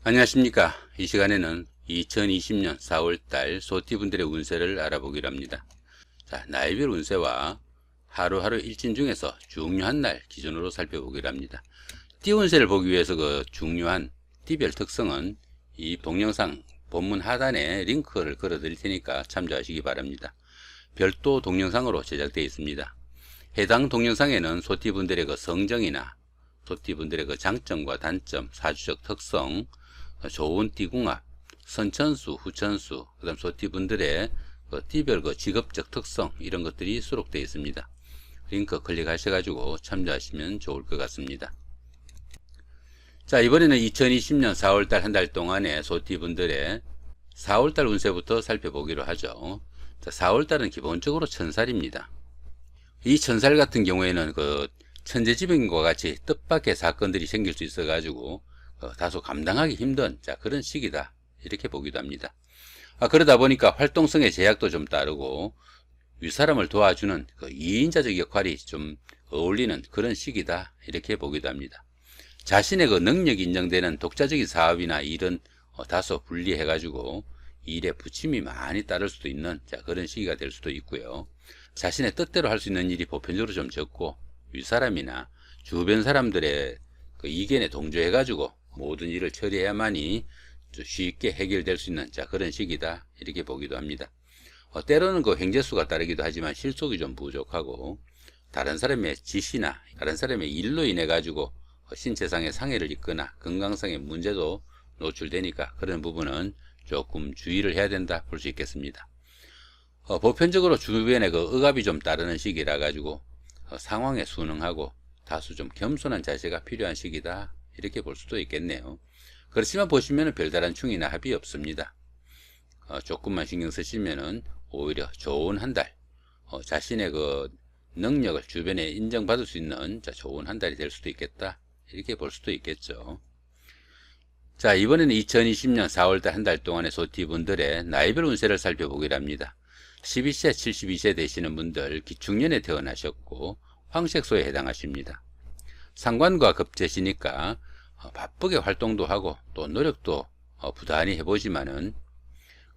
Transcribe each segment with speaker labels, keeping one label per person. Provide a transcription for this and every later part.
Speaker 1: 안녕하십니까. 이 시간에는 2020년 4월달 소띠분들의 운세를 알아보기로 합니다. 자, 나이별 운세와 하루하루 일진 중에서 중요한 날 기준으로 살펴보기로 합니다. 띠 운세를 보기 위해서 그 중요한 띠별 특성은 이 동영상 본문 하단에 링크를 걸어 드릴 테니까 참조하시기 바랍니다. 별도 동영상으로 제작되어 있습니다. 해당 동영상에는 소띠분들의 그 성정이나 소띠분들의 그 장점과 단점, 사주적 특성, 좋은 띠궁합, 선천수, 후천수, 그 다음 소띠분들의 띠별 직업적 특성, 이런 것들이 수록되어 있습니다. 링크 클릭하셔가지고 참조하시면 좋을 것 같습니다. 자, 이번에는 2020년 4월달 한 달 동안의 소띠분들의 4월달 운세부터 살펴보기로 하죠. 자, 4월달은 기본적으로 천살입니다. 이 천살 같은 경우에는 천재지변과 같이 뜻밖의 사건들이 생길 수 있어 가지고 다소 감당하기 힘든 그런 시기다, 이렇게 보기도 합니다. 그러다 보니까 활동성의 제약도 좀 따르고 윗사람을 도와주는 2인자적 역할이 좀 어울리는 그런 시기다, 이렇게 보기도 합니다. 자신의 능력이 인정되는 독자적인 사업이나 일은 다소 분리해 가지고 일에 부침이 많이 따를 수도 있는 그런 시기가 될 수도 있고요. 자신의 뜻대로 할 수 있는 일이 보편적으로 좀 적고 윗사람이나 주변 사람들의 이견에 동조해 가지고 모든 일을 처리해야만이 쉽게 해결될 수 있는 그런 시기다, 이렇게 보기도 합니다. 때로는 횡재수가 따르기도 하지만 실속이 좀 부족하고 다른 사람의 지시나 다른 사람의 일로 인해 가지고 신체상의 상해를 입거나 건강상의 문제도 노출되니까 그런 부분은 조금 주의를 해야 된다 볼 수 있겠습니다. 보편적으로 주변에 억압이 좀 따르는 시기라 가지고 상황에 순응하고 다소 좀 겸손한 자세가 필요한 시기다, 이렇게 볼 수도 있겠네요. 그렇지만 보시면은 별다른 충이나 합이 없습니다. 조금만 신경 쓰시면은 오히려 좋은 한 달, 자신의 능력을 주변에 인정받을 수 있는 좋은 한 달이 될 수도 있겠다, 이렇게 볼 수도 있겠죠. 자, 이번에는 2020년 4월달 한 달 동안의 소띠분들의 나이별 운세를 살펴보기로 합니다. 12세, 72세 되시는 분들 기축년에 태어나셨고 황색소에 해당하십니다. 상관과 급제시니까 바쁘게 활동도 하고 또 노력도 부단히 해보지만은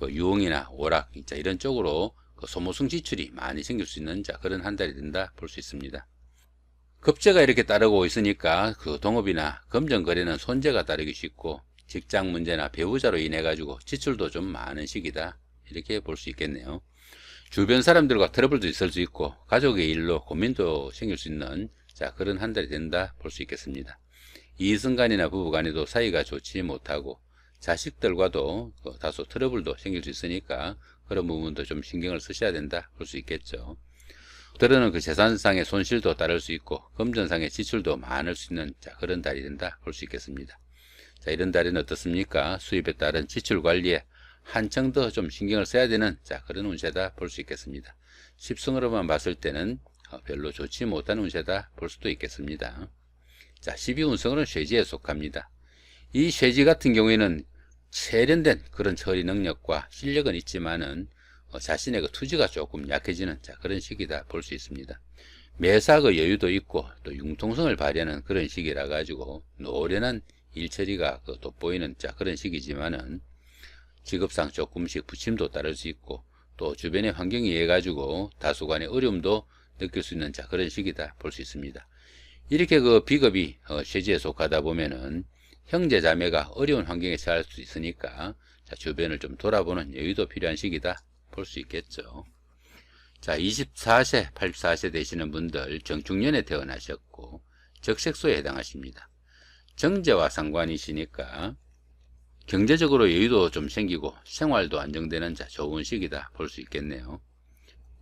Speaker 1: 유흥이나 오락 이런 쪽으로 소모성 지출이 많이 생길 수 있는 그런 한 달이 된다 볼 수 있습니다. 급제가 이렇게 따르고 있으니까 동업이나 금전거래는 손재가 따르기 쉽고 직장 문제나 배우자로 인해 가지고 지출도 좀 많은 시기다, 이렇게 볼 수 있겠네요. 주변 사람들과 트러블도 있을 수 있고 가족의 일로 고민도 생길 수 있는 그런 한 달이 된다 볼 수 있겠습니다. 이성간이나 부부간에도 사이가 좋지 못하고 자식들과도 다소 트러블도 생길 수 있으니까 그런 부분도 좀 신경을 쓰셔야 된다 볼 수 있겠죠. 때로는 재산상의 손실도 따를 수 있고 금전상의 지출도 많을 수 있는 그런 달이 된다 볼 수 있겠습니다. 자, 이런 달에는 어떻습니까? 수입에 따른 지출 관리에 한층 더 좀 신경을 써야 되는 그런 운세다 볼 수 있겠습니다. 십승으로만 봤을 때는 별로 좋지 못한 운세다 볼 수도 있겠습니다. 자, 12운성으로는 쇠지에 속합니다. 이 쇠지 같은 경우에는 세련된 그런 처리 능력과 실력은 있지만은 자신의 투지가 조금 약해지는 그런 시기다 볼 수 있습니다. 매사 여유도 있고 또 융통성을 발휘하는 그런 시기라 가지고 노련한 일처리가 돋보이는 그런 시기지만은 직업상 조금씩 부침도 따를 수 있고 또 주변의 환경에 의해 가지고 다소간의 어려움도 느낄 수 있는 그런 시기다 볼 수 있습니다. 이렇게 비겁이 쇠지에 속하다 보면은 형제 자매가 어려운 환경에 처할 수 있으니까 주변을 좀 돌아보는 여유도 필요한 시기다 볼 수 있겠죠. 자, 24세, 84세 되시는 분들 정축년에 태어나셨고 적색소에 해당하십니다. 정제와 상관이시니까 경제적으로 여유도 좀 생기고 생활도 안정되는 좋은 시기다 볼 수 있겠네요.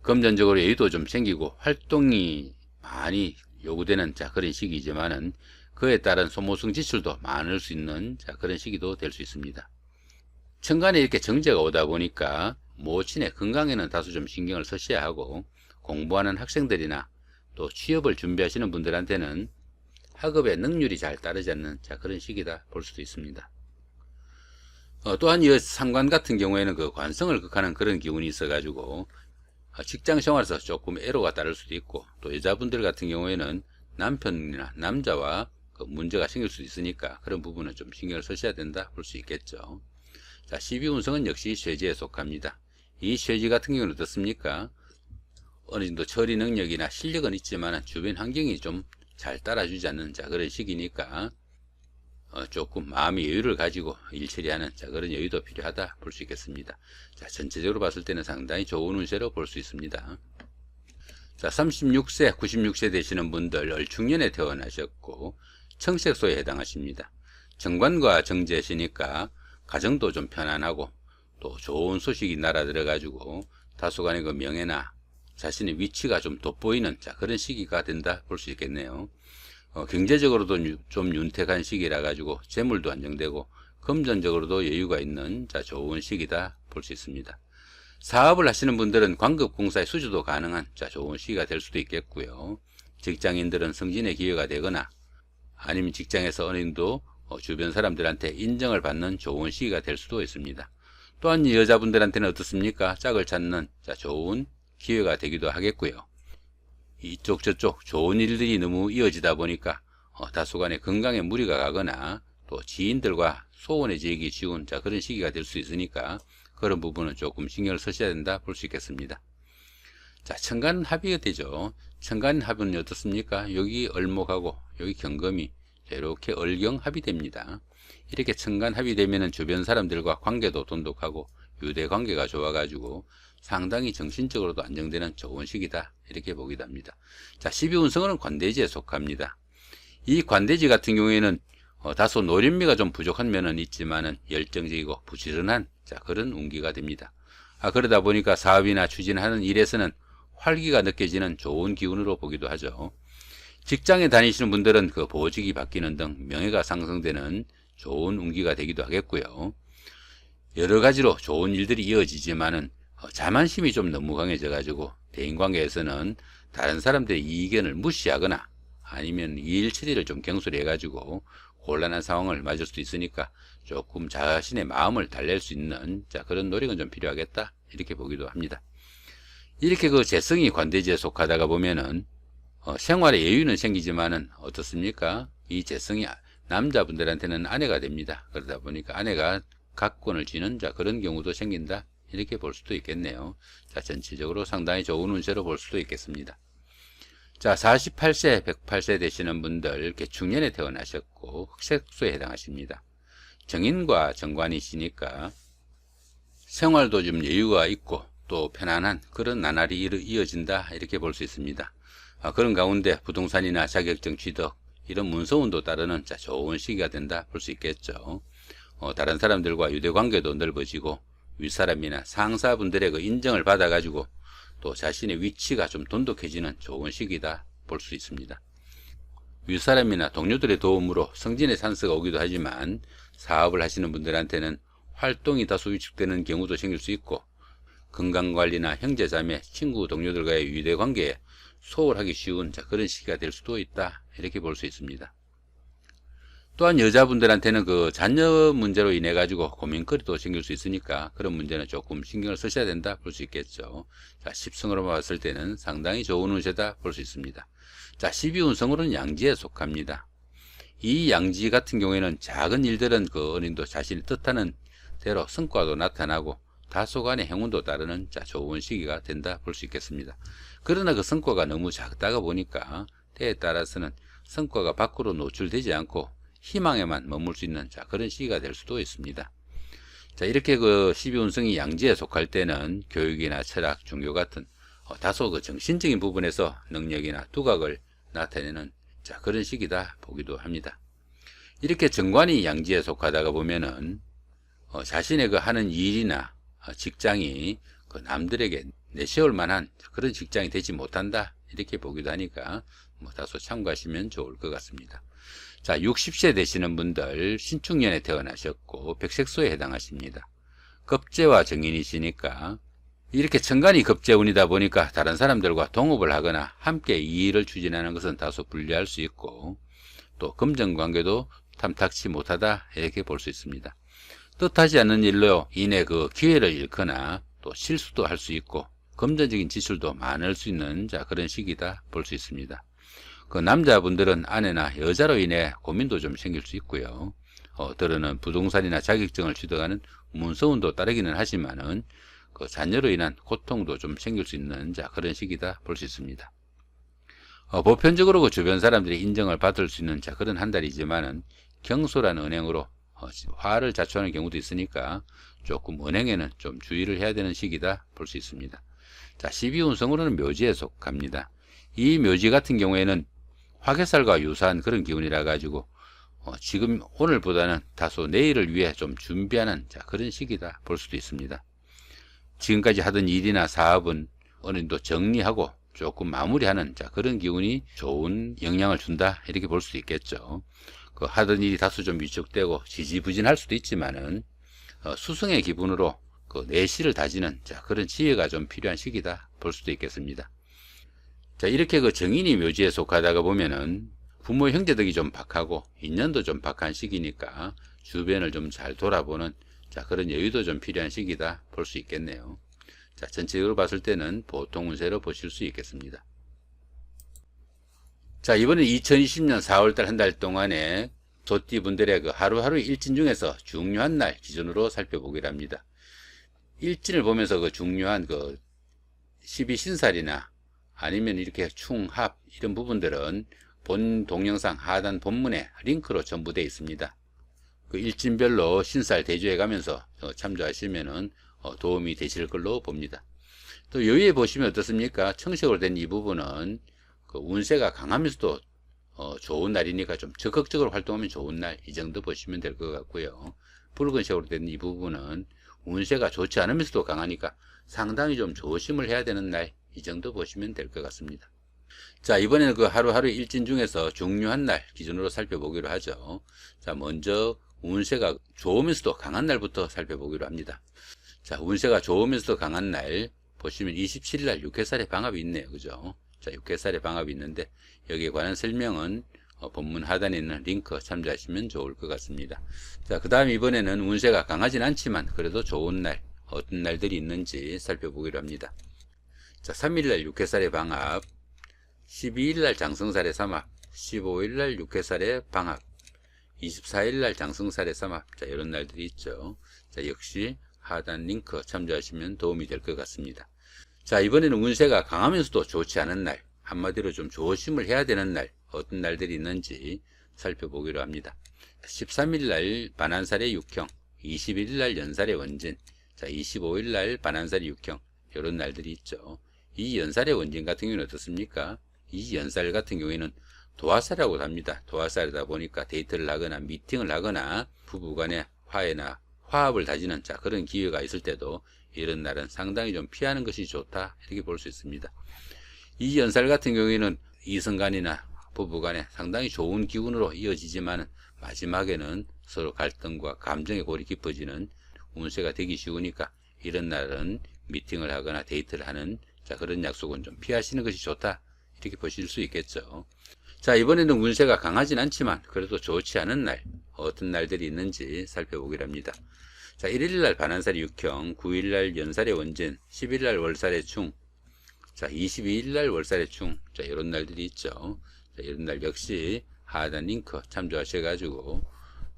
Speaker 1: 금전적으로 여유도 좀 생기고 활동이 많이 요구되는 그런 시기지만은 그에 따른 소모성 지출도 많을 수 있는 그런 시기도 될 수 있습니다. 천간에 이렇게 정제가 오다 보니까 모친의 건강에는 다소 좀 신경을 쓰셔야 하고 공부하는 학생들이나 또 취업을 준비하시는 분들한테는 학업의 능률이 잘 따르지 않는 그런 시기다 볼 수도 있습니다. 또한 이 상관 같은 경우에는 관성을 극하는 그런 기운이 있어 가지고 직장 생활에서 조금 애로가 따를 수도 있고 또 여자분들 같은 경우에는 남편이나 남자와 그 문제가 생길 수 있으니까 그런 부분은 좀 신경을 쓰셔야 된다 볼 수 있겠죠. 자, 12운성은 역시 쇠지에 속합니다. 이 쇠지 같은 경우는 어떻습니까? 어느 정도 처리 능력이나 실력은 있지만 주변 환경이 좀 잘 따라주지 않는 그런 시기니까 조금 마음의 여유를 가지고 일 처리하는 그런 여유도 필요하다 볼 수 있겠습니다. 자, 전체적으로 봤을 때는 상당히 좋은 운세로 볼 수 있습니다. 자, 36세, 96세 되시는 분들 을축년에 태어나셨고 청색소에 해당하십니다. 정관과 정제시니까 가정도 좀 편안하고 또 좋은 소식이 날아들어 가지고 다소간의 그 명예나 자신의 위치가 좀 돋보이는 그런 시기가 된다 볼 수 있겠네요. 경제적으로도 좀 윤택한 시기라 가지고 재물도 안정되고 금전적으로도 여유가 있는 좋은 시기다 볼 수 있습니다. 사업을 하시는 분들은 광급공사의 수주도 가능한 좋은 시기가 될 수도 있겠고요. 직장인들은 승진의 기회가 되거나 아니면 직장에서 어느 정도 주변 사람들한테 인정을 받는 좋은 시기가 될 수도 있습니다. 또한 여자분들한테는 어떻습니까? 짝을 찾는 좋은 기회가 되기도 하겠고요. 이쪽 저쪽 좋은 일들이 너무 이어지다 보니까 다소간의 건강에 무리가 가거나 또 지인들과 소원해지기 쉬운 그런 시기가 될 수 있으니까 그런 부분은 조금 신경을 쓰셔야 된다 볼 수 있겠습니다. 자, 천간합의가 되죠. 천간합은 어떻습니까? 여기 을목하고 여기 경금이 이렇게 을경합이 됩니다. 이렇게 천간합이 되면은 주변 사람들과 관계도 돈독하고 유대 관계가 좋아가지고 상당히 정신적으로도 안정되는 좋은 시기다 이렇게 보기도 합니다. 자, 12운성은 관대지에 속합니다. 이 관대지 같은 경우에는 다소 노련미가 좀 부족한 면은 있지만은 열정적이고 부지런한 그런 운기가 됩니다. 그러다 보니까 사업이나 추진하는 일에서는 활기가 느껴지는 좋은 기운으로 보기도 하죠. 직장에 다니시는 분들은 그 보직이 바뀌는 등 명예가 상승되는 좋은 운기가 되기도 하겠고요. 여러 가지로 좋은 일들이 이어지지만은 자만심이 좀 너무 강해져 가지고 대인관계에서는 다른 사람들의 이견을 무시하거나 아니면 일 처리를 좀 경솔히 해가지고 곤란한 상황을 맞을 수도 있으니까 조금 자신의 마음을 달랠 수 있는 그런 노력은 좀 필요하겠다 이렇게 보기도 합니다. 이렇게 그 재성이 관대지에 속하다가 보면은 생활에 여유는 생기지만은 어떻습니까? 이 재성이 남자분들한테는 아내가 됩니다. 그러다 보니까 아내가 각권을 쥐는 그런 경우도 생긴다 이렇게 볼 수도 있겠네요. 자, 전체적으로 상당히 좋은 운세로 볼 수도 있겠습니다. 자, 48세, 108세 되시는 분들 개축년에 태어나셨고 흑색소에 해당하십니다. 정인과 정관이시니까 생활도 좀 여유가 있고 또 편안한 그런 나날이 이어진다 이렇게 볼 수 있습니다. 그런 가운데 부동산이나 자격증 취득 이런 문서운도 따르는 좋은 시기가 된다 볼 수 있겠죠. 다른 사람들과 유대관계도 넓어지고 윗사람이나 상사분들의 그 인정을 받아 가지고 또 자신의 위치가 좀 돈독해지는 좋은 시기다 볼 수 있습니다. 윗사람이나 동료들의 도움으로 승진의 찬스가 오기도 하지만 사업을 하시는 분들한테는 활동이 다소 위축되는 경우도 생길 수 있고 건강관리나 형제자매, 친구, 동료들과의 유대관계에 소홀하기 쉬운 그런 시기가 될 수도 있다 이렇게 볼 수 있습니다. 또한 여자분들한테는 그 자녀 문제로 인해 가지고 고민거리도 생길 수 있으니까 그런 문제는 조금 신경을 쓰셔야 된다 볼 수 있겠죠. 자, 10성으로 봤을 때는 상당히 좋은 운세다 볼 수 있습니다. 자, 12운성으로는 양지에 속합니다. 이 양지 같은 경우에는 작은 일들은 그 어느 정도 자신이 뜻하는 대로 성과도 나타나고 다소간의 행운도 따르는 좋은 시기가 된다 볼 수 있겠습니다. 그러나 그 성과가 너무 작다가 보니까 때에 따라서는 성과가 밖으로 노출되지 않고 희망에만 머물 수 있는 그런 시기가 될 수도 있습니다. 자, 이렇게 그 12운성이 양지에 속할 때는 교육이나 철학, 종교 같은 다소 그 정신적인 부분에서 능력이나 두각을 나타내는 그런 시기다 보기도 합니다. 이렇게 정관이 양지에 속하다가 보면은 자신의 그 하는 일이나 직장이 그 남들에게 내세울 만한 그런 직장이 되지 못한다 이렇게 보기도 하니까 다소 참고하시면 좋을 것 같습니다. 자, 60세 되시는 분들 신축년에 태어나셨고 백색소에 해당하십니다. 겁재와 정인이시니까 이렇게 천간이 겁재운이다 보니까 다른 사람들과 동업을 하거나 함께 이 일을 추진하는 것은 다소 불리할 수 있고 또 금전관계도 탐탁치 못하다 이렇게 볼 수 있습니다. 뜻하지 않는 일로 인해 그 기회를 잃거나 또 실수도 할 수 있고 금전적인 지출도 많을 수 있는 그런 시기다 볼 수 있습니다. 그 남자분들은 아내나 여자로 인해 고민도 좀 생길 수 있고요. 들어는 부동산이나 자격증을 취득하는 문서운도 따르기는 하지만은 그 자녀로 인한 고통도 좀 생길 수 있는 그런 시기다 볼 수 있습니다. 보편적으로 그 주변 사람들이 인정을 받을 수 있는 그런 한 달이지만은 경솔한 은행으로 화를 자초하는 경우도 있으니까 조금 은행에는 좀 주의를 해야 되는 시기다 볼 수 있습니다. 12운성으로는 묘지에 속합니다. 이 묘지 같은 경우에는 화개살과 유사한 그런 기운이라 가지고 지금 오늘보다는 다소 내일을 위해 좀 준비하는 그런 시기다 볼 수도 있습니다. 지금까지 하던 일이나 사업은 어느 정도 정리하고 조금 마무리하는 그런 기운이 좋은 영향을 준다 이렇게 볼 수도 있겠죠. 그 하던 일이 다소 좀 위축되고 지지부진할 수도 있지만은 수성의 기분으로 그 내실을 다지는 그런 지혜가 좀 필요한 시기다 볼 수도 있겠습니다. 이렇게 그 정인이 묘지에 속하다가 보면은 부모 형제덕이 좀 박하고 인연도 좀 박한 시기니까 주변을 좀 잘 돌아보는 그런 여유도 좀 필요한 시기다 볼 수 있겠네요. 전체적으로 봤을 때는 보통 운세로 보실 수 있겠습니다. 이번엔 2020년 4월달 한 달 동안에 소띠분들의 그 하루하루 일진 중에서 중요한 날 기준으로 살펴보기로 합니다. 일진을 보면서 그 중요한 그 12신살이나 아니면 이렇게 충합 이런 부분들은 본 동영상 하단 본문에 링크로 전부 되어 있습니다. 그 일진별로 신살 대조해 가면서 참조하시면은 도움이 되실 걸로 봅니다. 또 여기에 보시면 어떻습니까? 청색으로 된 이 부분은 그 운세가 강하면서도 좋은 날이니까 좀 적극적으로 활동하면 좋은 날, 이 정도 보시면 될 것 같고요. 붉은색으로 된 이 부분은 운세가 좋지 않으면서도 강하니까 상당히 좀 조심을 해야 되는 날, 이 정도 보시면 될 것 같습니다. 이번에는 그 하루하루 일진 중에서 중요한 날 기준으로 살펴보기로 하죠. 먼저 운세가 좋으면서도 강한 날부터 살펴보기로 합니다. 운세가 좋으면서도 강한 날 보시면 27일 육해살의 방합이 있네요. 그죠? 육해살의 방합이 있는데 여기에 관한 설명은 본문 하단에 있는 링크 참조하시면 좋을 것 같습니다. 그 다음 이번에는 운세가 강하진 않지만 그래도 좋은 날, 어떤 날들이 있는지 살펴보기로 합니다. 3일날 육해살의 방합, 12일날 장성살의 삼합, 15일날 육해살의 방합, 24일날 장성살의 삼합, 이런 날들이 있죠. 역시 하단 링크 참조하시면 도움이 될 것 같습니다. 이번에는 운세가 강하면서도 좋지 않은 날, 한마디로 좀 조심을 해야 되는 날, 어떤 날들이 있는지 살펴보기로 합니다. 13일날 반한살의 육형, 21일날 연살의 원진, 25일날 반한살의 육형, 이런 날들이 있죠. 이 연살의 원진 같은 경우는 어떻습니까? 이 연살 같은 경우에는 도화살이라고 합니다. 도화살이다 보니까 데이트를 하거나 미팅을 하거나 부부간의 화해나 화합을 다지는 그런 기회가 있을 때도 이런 날은 상당히 좀 피하는 것이 좋다 이렇게 볼 수 있습니다. 이 연살 같은 경우에는 이성간이나 부부간에 상당히 좋은 기운으로 이어지지만 마지막에는 서로 갈등과 감정의 골이 깊어지는 운세가 되기 쉬우니까 이런 날은 미팅을 하거나 데이트를 하는 그런 약속은 좀 피하시는 것이 좋다 이렇게 보실 수 있겠죠. 이번에는 운세가 강하진 않지만 그래도 좋지 않은 날, 어떤 날들이 있는지 살펴보기로 합니다. 1일날 반한살의 육형, 9일날 연살의 원진, 10일날 월살의 충, 22일날 월살의 충, 이런 날들이 있죠. 이런 날 역시 하단 링크 참조하셔가지고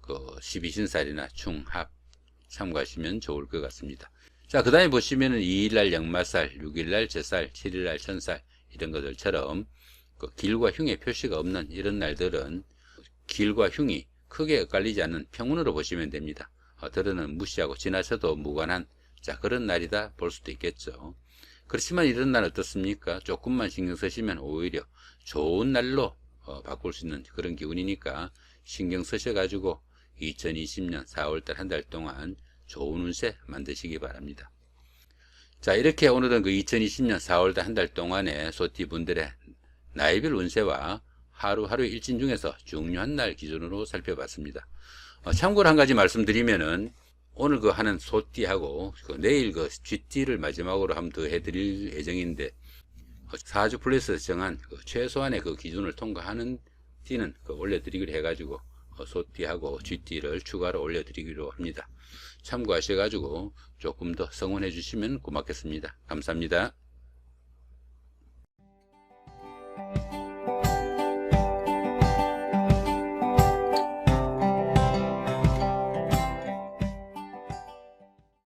Speaker 1: 그 12신살이나 충합 참고하시면 좋을 것 같습니다. 그 다음에 보시면은 2일날 역마살, 6일날 제살, 7일날 천살 이런 것들처럼 그 길과 흉의 표시가 없는 이런 날들은 길과 흉이 크게 엇갈리지 않는 평운으로 보시면 됩니다. 들어는 무시하고 지나쳐도 무관한 그런 날이다 볼 수도 있겠죠. 그렇지만 이런 날 어떻습니까? 조금만 신경 쓰시면 오히려 좋은 날로 바꿀 수 있는 그런 기운이니까 신경 쓰셔가지고 2020년 4월달 한 달 동안 좋은 운세 만드시기 바랍니다. 이렇게 오늘은 그 2020년 4월달 한 달 동안의 소띠분들의 나이별 운세와 하루하루 일진 중에서 중요한 날 기준으로 살펴봤습니다. 참고로 한 가지 말씀드리면은 오늘 그 하는 소띠하고 내일 그 쥐띠를 마지막으로 한번 더 해드릴 예정인데 사주 플러스 정한 최소한의 그 기준을 통과하는 띠는 올려드리기로 해가지고 소띠하고 쥐띠를 추가로 올려드리기로 합니다. 참고하셔가지고 조금 더 성원해 주시면 고맙겠습니다. 감사합니다.